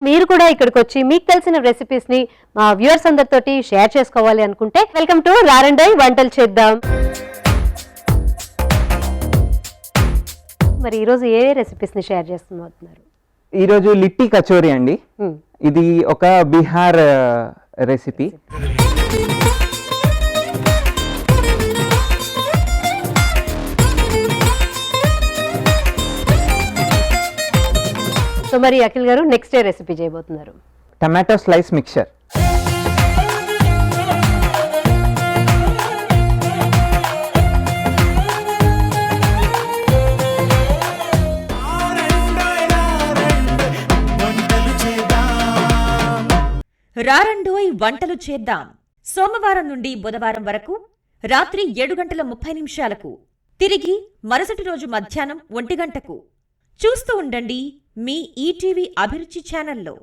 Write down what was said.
మీరు కూడా ఇక్కడికి వచ్చి మీకు తెలిసిన రెసిపీస్ ని మా వ్యూవర్స్ అందరితోటి షేర్ చేసుకోవాలి అనుకుంటే వెల్కమ్ టు రారండోయ్ వంటలు చేద్దాం. మరి ఈ రోజు ఏ రెసిపీస్ ని షేర్ చేస్తున్నారు? ఈ రోజు లిట్టి కచోరీ అండి. ఇది ఒక బీహార్ రెసిపీ. సో మరి అఖిల్ గారు నెక్స్ట్ ఏ రెసిపీ చేయబోతున్నారు? Tomato slice mixture. రారండోయ్ వంటలు చేద్దాం. సోమవారం నుండి బుధవారం వరకు రాత్రి 7:30 తిరిగి మరుసటి రోజు మధ్యాహ్నం 1 గంటకు చూస్తూ ఉండండి మీ ఈటీవీ అభిరుచి ఛానల్లో.